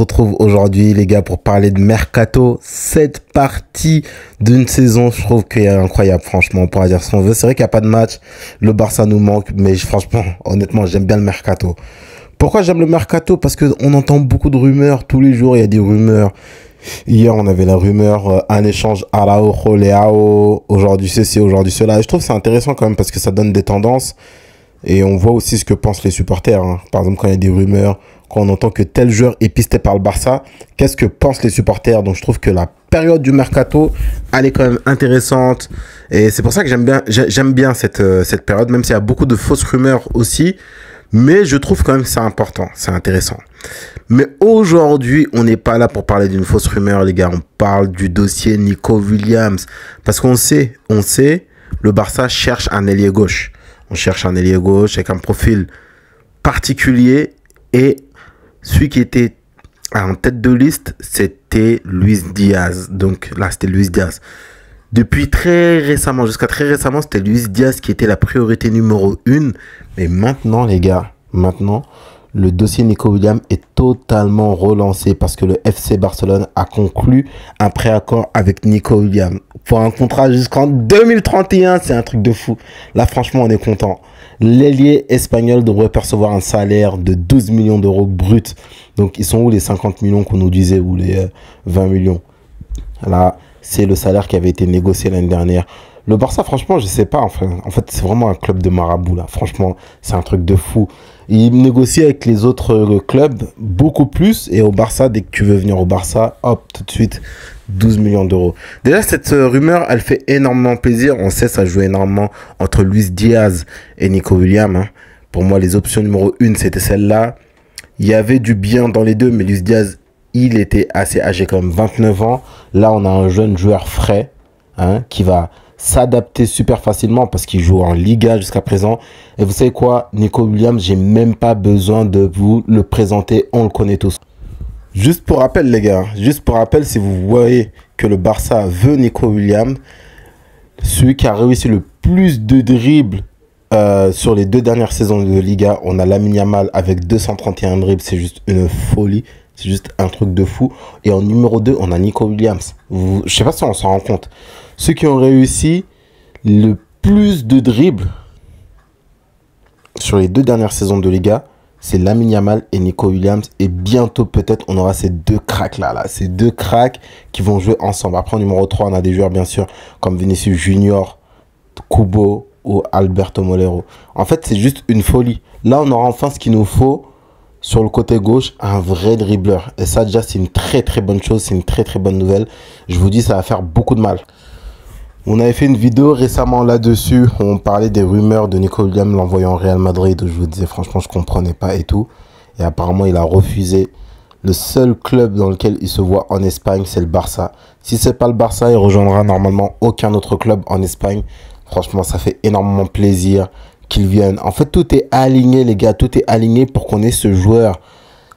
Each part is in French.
retrouve aujourd'hui, les gars, pour parler de Mercato. Cette partie d'une saison, je trouve qu'elle est incroyable, franchement. On pourra dire ce qu'on veut. C'est vrai qu'il n'y a pas de match. Le Barça nous manque, mais franchement, honnêtement, j'aime bien le Mercato. Pourquoi j'aime le Mercato? Parce qu'on entend beaucoup de rumeurs. Tous les jours, il y a des rumeurs. Hier, on avait la rumeur, un échange Araujo, Leao. Aujourd'hui, ceci, aujourd'hui, cela. Et je trouve que c'est intéressant quand même parce que ça donne des tendances. Et on voit aussi ce que pensent les supporters. Par exemple, quand il y a des rumeurs, quand on entend que tel joueur est pisté par le Barça, qu'est-ce que pensent les supporters? Donc je trouve que la période du Mercato, elle est quand même intéressante. Et c'est pour ça que j'aime bien cette période, même s'il y a beaucoup de fausses rumeurs aussi. Mais je trouve quand même que c'est important, c'est intéressant. Mais aujourd'hui, on n'est pas là pour parler d'une fausse rumeur, les gars. On parle du dossier Nico Williams. Parce qu'on sait, le Barça cherche un ailier gauche. On cherche un ailier gauche avec un profil particulier. Et celui qui était en tête de liste, c'était Luis Diaz. Donc là, c'était Luis Diaz. Depuis très récemment, jusqu'à très récemment, c'était Luis Diaz qui était la priorité numéro 1. Mais maintenant, les gars, le dossier Nico Williams est totalement relancé parce que le FC Barcelone a conclu un préaccord avec Nico Williams pour un contrat jusqu'en 2031. C'est un truc de fou. Là, franchement, on est content. L'ailier espagnol devrait percevoir un salaire de 12 millions d'euros bruts. Donc, ils sont où les 50 millions qu'on nous disait ou les 20 millions? Là, c'est le salaire qui avait été négocié l'année dernière. Le Barça, franchement, je sais pas. Enfin, en fait, c'est vraiment un club de marabouts, là. Franchement, c'est un truc de fou. Il négocie avec les autres clubs beaucoup plus. Et au Barça, dès que tu veux venir au Barça, hop, tout de suite, 12 millions d'euros. Déjà, cette rumeur, elle fait énormément plaisir. On sait, ça joue énormément entre Luis Diaz et Nico Williams. Pour moi, les options numéro 1, c'était celle-là. Il y avait du bien dans les deux, mais Luis Diaz, il était assez âgé, quand même 29 ans. Là, on a un jeune joueur frais qui va s'adapter super facilement parce qu'il joue en Liga jusqu'à présent. Et vous savez quoi, Nico Williams, j'ai même pas besoin de vous le présenter, on le connaît tous. Juste pour rappel, les gars, juste pour rappel, si vous voyez que le Barça veut Nico Williams, celui qui a réussi le plus de dribbles sur les 2 dernières saisons de Liga, on a Lamine Yamal avec 231 dribbles, c'est juste une folie. C'est juste un truc de fou. Et en numéro 2, on a Nico Williams. Je sais pas si on s'en rend compte. Ceux qui ont réussi le plus de dribbles sur les 2 dernières saisons de Liga, c'est Lamine Yamal et Nico Williams. Et bientôt, peut-être, on aura ces 2 cracks-là. Ces 2 cracks qui vont jouer ensemble. Après, en numéro 3, on a des joueurs, bien sûr, comme Vinicius Junior, Kubo ou Alberto Molero. En fait, c'est juste une folie. Là, on aura enfin ce qu'il nous faut. Sur le côté gauche, un vrai dribbleur. Et ça, déjà, c'est une très très bonne chose. C'est une très très bonne nouvelle. Je vous dis, ça va faire beaucoup de mal. On avait fait une vidéo récemment là-dessus. Où on parlait des rumeurs de Nico Williams l'envoyant au Real Madrid. Où je vous disais, franchement, je ne comprenais pas et tout. Et apparemment, il a refusé. Le seul club dans lequel il se voit en Espagne, c'est le Barça. Si ce n'est pas le Barça, il rejoindra normalement aucun autre club en Espagne. Franchement, ça fait énormément plaisir qu'ils viennent. En fait, tout est aligné, les gars. Tout est aligné pour qu'on ait ce joueur.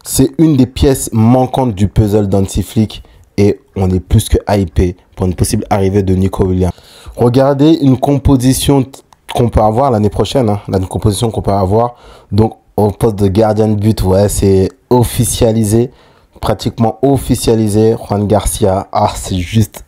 C'est une des pièces manquantes du puzzle d'Hansi Flick. Et on est plus que hypé pour une possible arrivée de Nico Williams. Regardez une composition qu'on peut avoir l'année prochaine. La composition qu'on peut avoir. Donc, au poste de gardien de but, ouais, c'est officialisé. Pratiquement officialisé. Juan Garcia. Ah, c'est juste...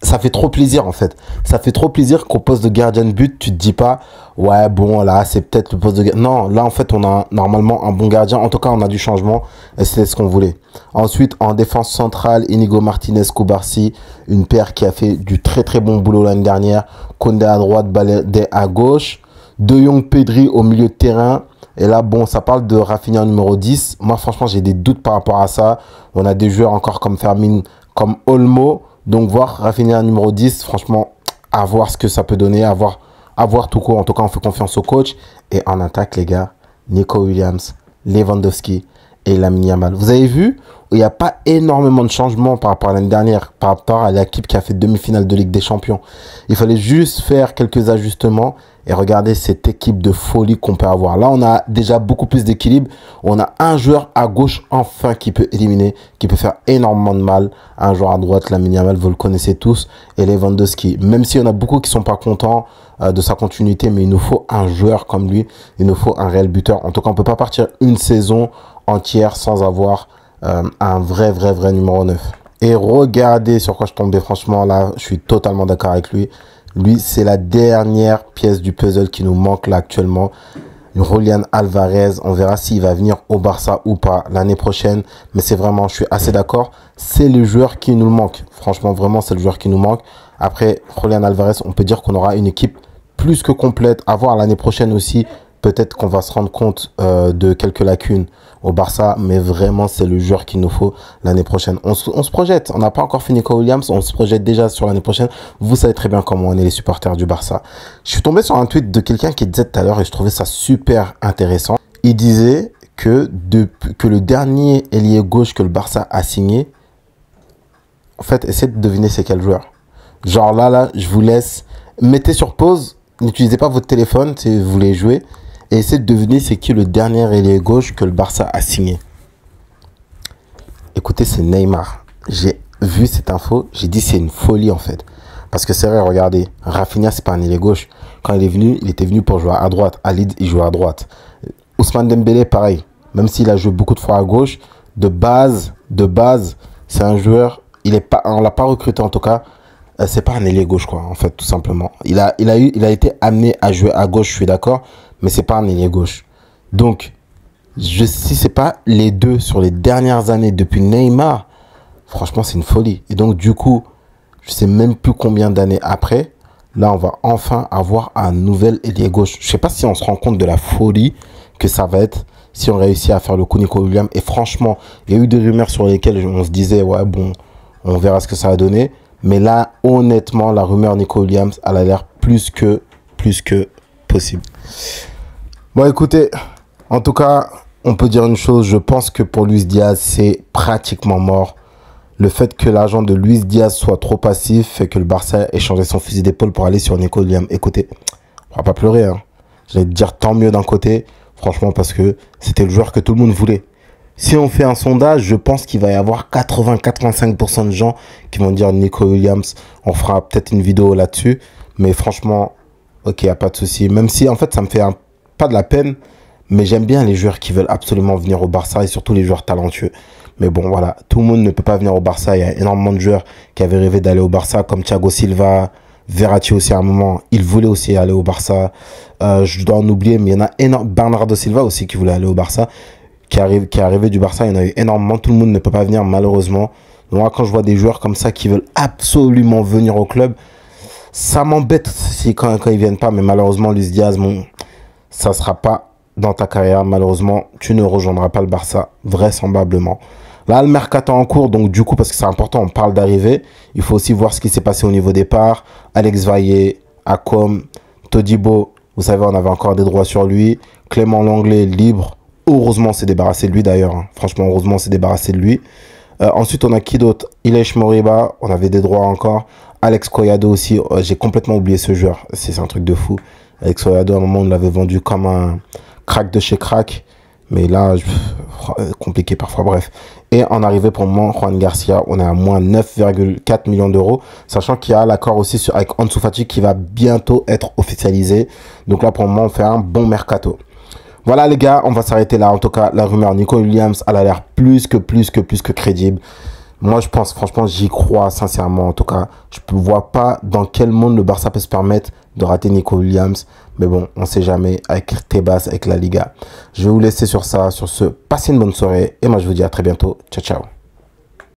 Ça fait trop plaisir en fait. Ça fait trop plaisir qu'au poste de gardien de but, tu te dis pas, ouais, bon, là, c'est peut-être le poste de gardien. Non, là, en fait, on a normalement un bon gardien. En tout cas, on a du changement et c'est ce qu'on voulait. Ensuite, en défense centrale, Inigo Martinez, Cubarsí, une paire qui a fait du très très bon boulot l'année dernière. Koundé à droite, Balde à gauche. De Jong, Pedri au milieu de terrain. Et là, bon, ça parle de Rafinha numéro 10. Moi, franchement, j'ai des doutes par rapport à ça. On a des joueurs encore comme Fermin, comme Olmo. Donc, voir Rafinha numéro 10, franchement, à voir ce que ça peut donner, à voir tout court. En tout cas, on fait confiance au coach. Et en attaque, les gars, Nico Williams, Lewandowski et Lamine Yamal. Vous avez vu, il n'y a pas énormément de changements par rapport à l'année dernière, par rapport à l'équipe qui a fait demi-finale de Ligue des Champions. Il fallait juste faire quelques ajustements et regarder cette équipe de folie qu'on peut avoir. Là, on a déjà beaucoup plus d'équilibre. On a un joueur à gauche, enfin, qui peut éliminer, qui peut faire énormément de mal. Un joueur à droite, Lamine Yamal, vous le connaissez tous. Et Lewandowski. Même s'il y en a beaucoup qui ne sont pas contents de sa continuité, mais il nous faut un joueur comme lui. Il nous faut un réel buteur. En tout cas, on ne peut pas partir une saison entière sans avoir un vrai numéro 9. Et regardez sur quoi je tombais, franchement, là, je suis totalement d'accord avec lui. Lui, c'est la dernière pièce du puzzle qui nous manque là actuellement. Julián Alvarez, on verra s'il va venir au Barça ou pas l'année prochaine. Mais c'est vraiment, je suis assez d'accord. C'est le joueur qui nous manque. Franchement, vraiment, c'est le joueur qui nous manque. Après, Julián Alvarez, on peut dire qu'on aura une équipe plus que complète. À voir l'année prochaine aussi. Peut-être qu'on va se rendre compte de quelques lacunes au Barça, mais vraiment, c'est le joueur qu'il nous faut l'année prochaine. On se projette. On n'a pas encore fini Nico Williams. On se projette déjà sur l'année prochaine. Vous savez très bien comment on est les supporters du Barça. Je suis tombé sur un tweet de quelqu'un qui disait tout à l'heure, et je trouvais ça super intéressant. Il disait que le dernier ailier gauche que le Barça a signé, en fait, essayez de deviner c'est quel joueur. Genre là, je vous laisse. Mettez sur pause. N'utilisez pas votre téléphone si vous voulez jouer. Et essayez de deviner c'est qui le dernier ailier gauche que le Barça a signé. Écoutez, c'est Neymar. J'ai vu cette info, j'ai dit c'est une folie en fait. Parce que c'est vrai, regardez, Rafinha, c'est pas un ailier gauche. Quand il est venu, il était venu pour jouer à droite. À Leeds, il jouait à droite. Ousmane Dembélé, pareil. Même s'il a joué beaucoup de fois à gauche, de base, c'est un joueur, on l'a pas recruté en tout cas. C'est pas un ailier gauche, quoi, en fait, tout simplement. Il a été amené à jouer à gauche, je suis d'accord, mais c'est pas un ailier gauche. Donc, si c'est pas les deux sur les dernières années depuis Neymar, franchement, c'est une folie. Et donc, du coup, je sais même plus combien d'années après, là, on va enfin avoir un nouvel ailier gauche. Je sais pas si on se rend compte de la folie que ça va être si on réussit à faire le coup Nico Williams. Et franchement, il y a eu des rumeurs sur lesquelles on se disait, ouais, bon, on verra ce que ça va donner. Mais là, honnêtement, la rumeur Nico Williams, elle a l'air plus que possible. Bon, écoutez, en tout cas, on peut dire une chose. Je pense que pour Luis Diaz, c'est pratiquement mort. Le fait que l'agent de Luis Diaz soit trop passif fait que le Barça ait changé son fusil d'épaule pour aller sur Nico Williams. Écoutez, on va pas pleurer, hein. J'allais te dire tant mieux d'un côté, franchement, parce que c'était le joueur que tout le monde voulait. Si on fait un sondage, je pense qu'il va y avoir 80-85% de gens qui vont dire Nico Williams. On fera peut-être une vidéo là-dessus. Mais franchement, ok, y a pas de souci. Même si, en fait, ça me fait pas de la peine. Mais j'aime bien les joueurs qui veulent absolument venir au Barça et surtout les joueurs talentueux. Mais bon, voilà, tout le monde ne peut pas venir au Barça. Il y a énormément de joueurs qui avaient rêvé d'aller au Barça, comme Thiago Silva, Verratti aussi à un moment. Il voulait aussi aller au Barça. Je dois en oublier, mais il y en a énormément. Bernardo Silva aussi qui voulait aller au Barça. Qui est arrivé du Barça, il y en a eu énormément. Tout le monde ne peut pas venir, malheureusement. Donc, moi, quand je vois des joueurs comme ça qui veulent absolument venir au club, ça m'embête quand ils viennent pas. Mais malheureusement, Luis Diaz, bon, ça sera pas dans ta carrière. Malheureusement, tu ne rejoindras pas le Barça, vraisemblablement. Là, le mercato en cours, donc du coup, parce que c'est important, on parle d'arrivée. Il faut aussi voir ce qui s'est passé au niveau départ. Alex Valle, Acom, Todibo, vous savez, on avait encore des droits sur lui. Clément Lenglet, libre. Heureusement, on s'est débarrassé de lui d'ailleurs. Hein. Franchement, heureusement, on s'est débarrassé de lui. Ensuite, on a qui d'autre? Ilech Moriba, on avait des droits encore. Alex Collado aussi, j'ai complètement oublié ce joueur. C'est un truc de fou. Alex Collado, à un moment, on l'avait vendu comme un crack de chez crack. Mais là, compliqué parfois, bref. Et en arrivée pour le moment, Juan Garcia, on est à moins 9,4 millions d'euros. Sachant qu'il y a l'accord aussi avec Ansu Fati qui va bientôt être officialisé. Donc là, pour le moment, on fait un bon mercato. Voilà les gars, on va s'arrêter là. En tout cas, la rumeur Nico Williams, elle a l'air plus que crédible. Moi, je pense, franchement, j'y crois sincèrement. En tout cas, je ne vois pas dans quel monde le Barça peut se permettre de rater Nico Williams. Mais bon, on ne sait jamais avec Tebas, avec la Liga. Je vais vous laisser sur ça, sur ce. Passez une bonne soirée. Et moi, je vous dis à très bientôt. Ciao, ciao.